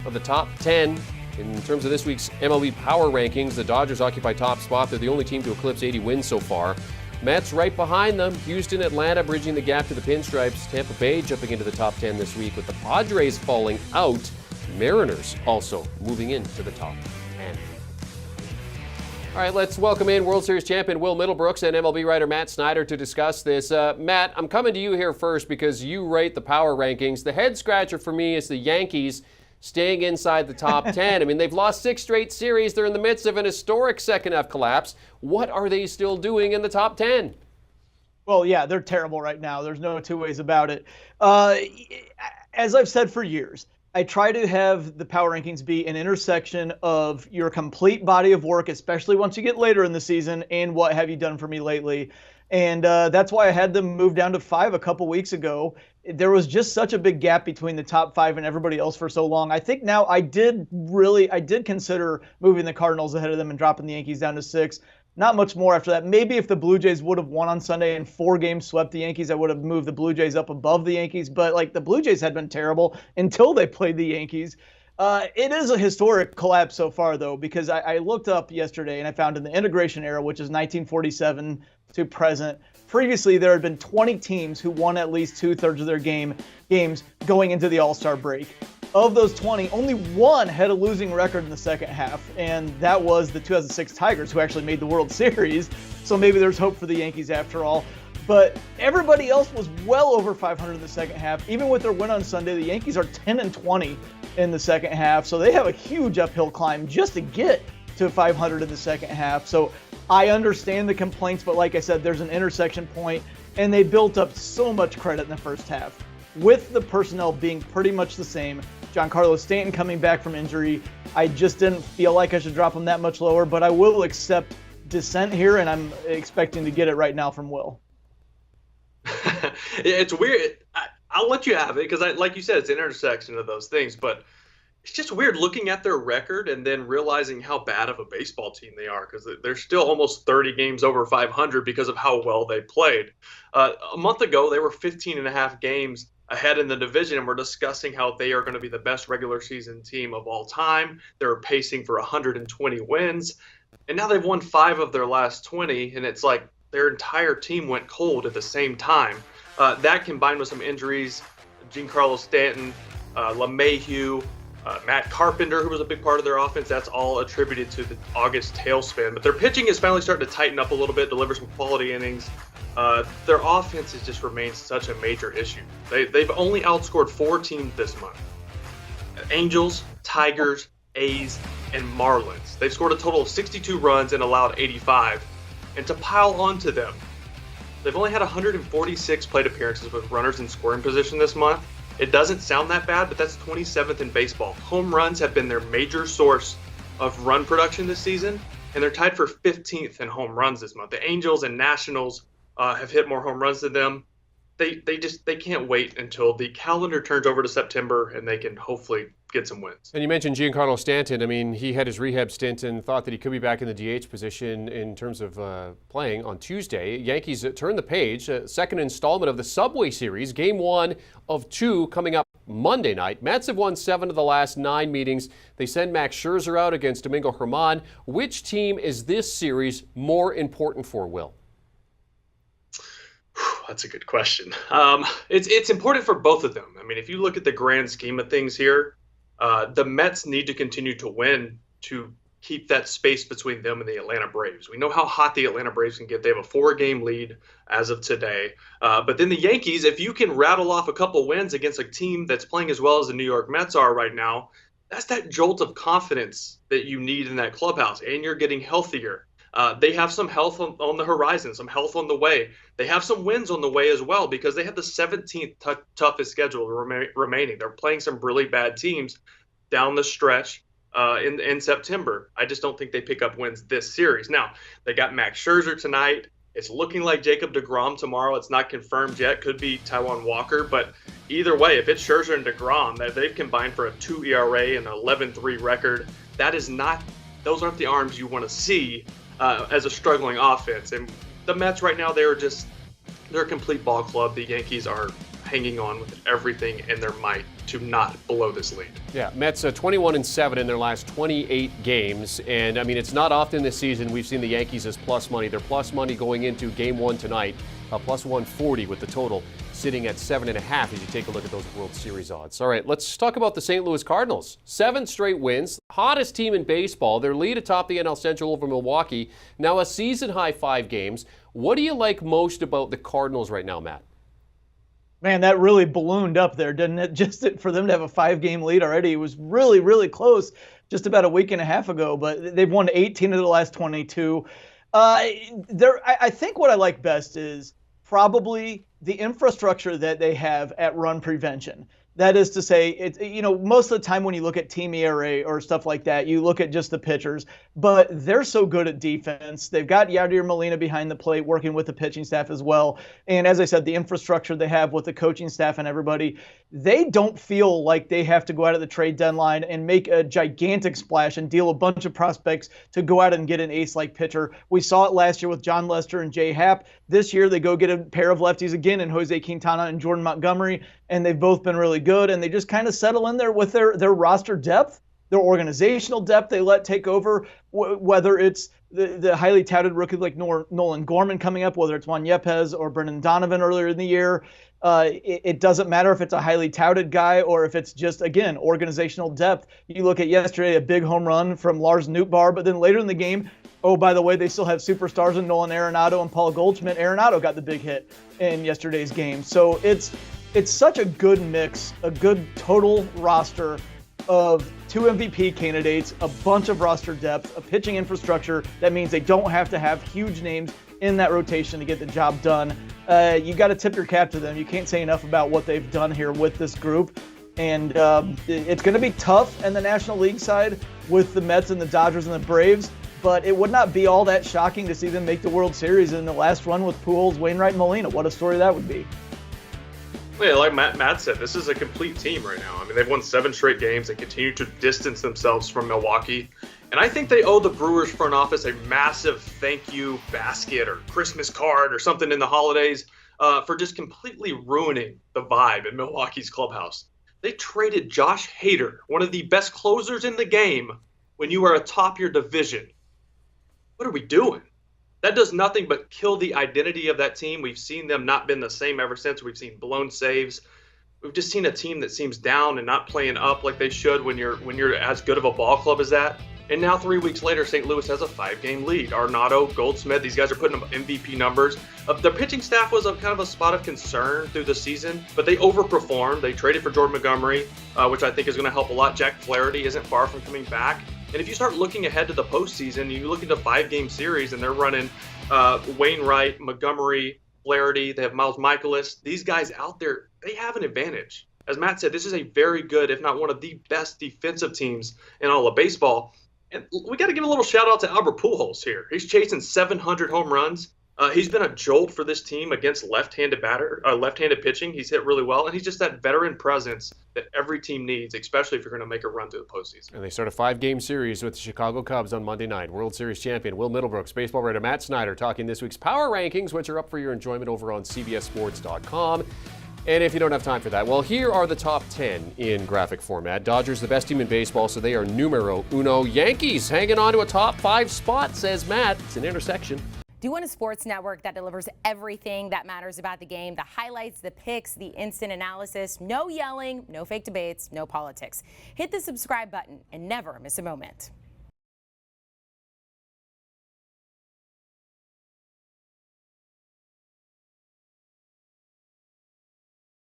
of the top 10 in terms of this week's MLB Power Rankings. The Dodgers occupy top spot. They're the only team to eclipse 80 wins so far. Mets right behind them. Houston, Atlanta bridging the gap to the Pinstripes. Tampa Bay jumping into the top 10 this week with the Padres falling out. Mariners also moving into the top 10. All right, let's welcome in World Series champion Will Middlebrooks and MLB writer Matt Snyder to discuss this. Matt, I'm coming to you here first because you rate the power rankings. The head scratcher for me is the Yankees staying inside the top 10. I mean, they've lost 6 straight series. They're in the midst of an historic second-half collapse. What are they still doing in the top 10? Well, yeah, they're terrible right now. There's no two ways about it. As I've said for years, I try to have the power rankings be an intersection of your complete body of work, especially once you get later in the season, and what have you done for me lately. And that's why I had them move down to 5 a couple weeks ago. There was just such a big gap between the top 5 and everybody else for so long. I think now I did consider moving the Cardinals ahead of them and dropping the Yankees down to 6. Not much more after that. Maybe if the Blue Jays would have won on Sunday and 4 games swept the Yankees, I would have moved the Blue Jays up above the Yankees. But the Blue Jays had been terrible until they played the Yankees. It is a historic collapse so far, though, because I looked up yesterday and I found in the integration era, which is 1947 to present, previously there had been 20 teams who won at least 2/3 of their games going into the All-Star break. Of those 20, only one had a losing record in the second half, and that was the 2006 Tigers, who actually made the World Series. So maybe there's hope for the Yankees after all. But everybody else was well over 500 in the second half. Even with their win on Sunday, the Yankees are 10-20 in the second half. So they have a huge uphill climb just to get to 500 in the second half. So I understand the complaints, but like I said, there's an intersection point, and they built up so much credit in the first half. With the personnel being pretty much the same, Giancarlo Stanton coming back from injury, I just didn't feel like I should drop him that much lower, but I will accept dissent here, and I'm expecting to get it right now from Will. It's weird. I'll let you have it because, like you said, it's an intersection of those things, but it's just weird looking at their record and then realizing how bad of a baseball team they are because they're still almost 30 games over 500 because of how well they played. A month ago, they were 15.5 games ahead in the division, and we're discussing how they are going to be the best regular season team of all time. They're pacing for 120 wins, and now they've won 5 of their last 20, and it's like their entire team went cold at the same time. That combined with some injuries, Giancarlo Stanton, LeMahieu, Matt Carpenter, who was a big part of their offense, that's all attributed to the August tailspin. But their pitching is finally starting to tighten up a little bit, deliver some quality innings. Their offense has just remained such a major issue. They've only outscored 4 teams this month. Angels, Tigers, A's, and Marlins. They've scored a total of 62 runs and allowed 85. And to pile onto them, they've only had 146 plate appearances with runners in scoring position this month. It doesn't sound that bad, but that's 27th in baseball. Home runs have been their major source of run production this season, and they're tied for 15th in home runs this month. The Angels and Nationals have hit more home runs than them. They can't wait until the calendar turns over to September and they can hopefully get some wins. And you mentioned Giancarlo Stanton. I mean, he had his rehab stint and thought that he could be back in the DH position in terms of playing on Tuesday. Yankees turn the page, second installment of the Subway Series, game 1 of 2 coming up Monday night. Mets have won 7 of the last 9 meetings. They send Max Scherzer out against Domingo Germán. Which team is this series more important for, Will? That's a good question. It's important for both of them. I mean, if you look at the grand scheme of things here, the Mets need to continue to win to keep that space between them and the Atlanta Braves. We know how hot the Atlanta Braves can get. They have a 4-game lead as of today. But then the Yankees, if you can rattle off a couple wins against a team that's playing as well as the New York Mets are right now, that's that jolt of confidence that you need in that clubhouse, and you're getting healthier. They have some health on the horizon, some health on the way. They have some wins on the way as well because they have the 17th toughest schedule remaining. They're playing some really bad teams down the stretch in September. I just don't think they pick up wins this series. Now, they got Max Scherzer tonight. It's looking like Jacob deGrom tomorrow. It's not confirmed yet. Could be Taijuan Walker. But either way, if it's Scherzer and deGrom, they've combined for a 2 ERA and an 11-3 record. Those aren't the arms you want to see as a struggling offense. And the Mets right now, they're a complete ball club. The Yankees are hanging on with everything in their might to not blow this lead. Yeah, Mets 21-7 in their last 28 games, and I mean it's not often this season we've seen the Yankees as plus money. They're plus money going into Game 1 tonight, plus 140 with the total sitting at 7.5 as you take a look at those World Series odds. All right, let's talk about the St. Louis Cardinals. 7 straight wins, hottest team in baseball. Their lead atop the NL Central over Milwaukee, now a season-high 5 games. What do you like most about the Cardinals right now, Matt? Man, that really ballooned up there, didn't it? Just for them to have a 5-game lead already. It was really, really close just about a week and a half ago, but they've won 18 of the last 22. I think what I like best is probably the infrastructure that they have at run prevention. That is to say, most of the time when you look at team ERA or stuff like that, you look at just the pitchers, but they're so good at defense. They've got Yadier Molina behind the plate working with the pitching staff as well. And as I said, the infrastructure they have with the coaching staff and everybody, they don't feel like they have to go out of the trade deadline and make a gigantic splash and deal a bunch of prospects to go out and get an ace-like pitcher. We saw it last year with John Lester and Jay Happ. This year they go get a pair of lefties again in Jose Quintana and Jordan Montgomery, and they've both been really good, and they just kind of settle in there with their roster depth, their organizational depth they let take over, whether it's the highly touted rookie like Nolan Gorman coming up, whether it's Juan Yepez or Brendan Donovan earlier in the year. It doesn't matter if it's a highly touted guy or if it's just, again, organizational depth. You look at yesterday, a big home run from Lars Nootbaar, but then later in the game, oh, by the way, they still have superstars in Nolan Arenado and Paul Goldschmidt. Arenado got the big hit in yesterday's game. So it's such a good mix, a good total roster of 2 MVP candidates, a bunch of roster depth, a pitching infrastructure that means they don't have to have huge names in that rotation to get the job done. You got to tip your cap to them. You can't say enough about what they've done here with this group. And it's going to be tough in the National League side with the Mets and the Dodgers and the Braves, but it would not be all that shocking to see them make the World Series in the last run with Pujols, Wainwright, and Molina. What a story that would be. Yeah, like Matt said, this is a complete team right now. I mean, they've won 7 straight games. They continue to distance themselves from Milwaukee. And I think they owe the Brewers front office a massive thank you basket or Christmas card or something in the holidays for just completely ruining the vibe in Milwaukee's clubhouse. They traded Josh Hader, one of the best closers in the game, when you are atop your division. What are we doing? That does nothing but kill the identity of that team. We've seen them not been the same ever since. We've seen blown saves. We've just seen a team that seems down and not playing up like they should when you're as good of a ball club as that. And now 3 weeks later, St. Louis has a 5-game lead. Arenado, Goldschmidt, these guys are putting up MVP numbers. Their pitching staff was kind of a spot of concern through the season, but they overperformed. They traded for Jordan Montgomery, which I think is going to help a lot. Jack Flaherty isn't far from coming back. And if you start looking ahead to the postseason, you look at the 5-game series, and they're running Wainwright, Montgomery, Flaherty. They have Miles Michaelis. These guys out there, they have an advantage. As Matt said, this is a very good, if not one of the best defensive teams in all of baseball. And we got to give a little shout out to Albert Pujols here. He's chasing 700 home runs. He's been a jolt for this team against left-handed pitching. He's hit really well, and he's just that veteran presence that every team needs, especially if you're going to make a run through the postseason. And they start a 5-game series with the Chicago Cubs on Monday night. World Series champion Will Middlebrooks, baseball writer Matt Snyder talking this week's power rankings, which are up for your enjoyment over on CBSSports.com. And if you don't have time for that, well, here are the top 10 in graphic format. Dodgers, the best team in baseball, so they are numero uno. Yankees hanging on to a top 5 spot, says Matt. It's an intersection. Do you want a sports network that delivers everything that matters about the game? The highlights, the picks, the instant analysis, no yelling, no fake debates, no politics. Hit the subscribe button and never miss a moment.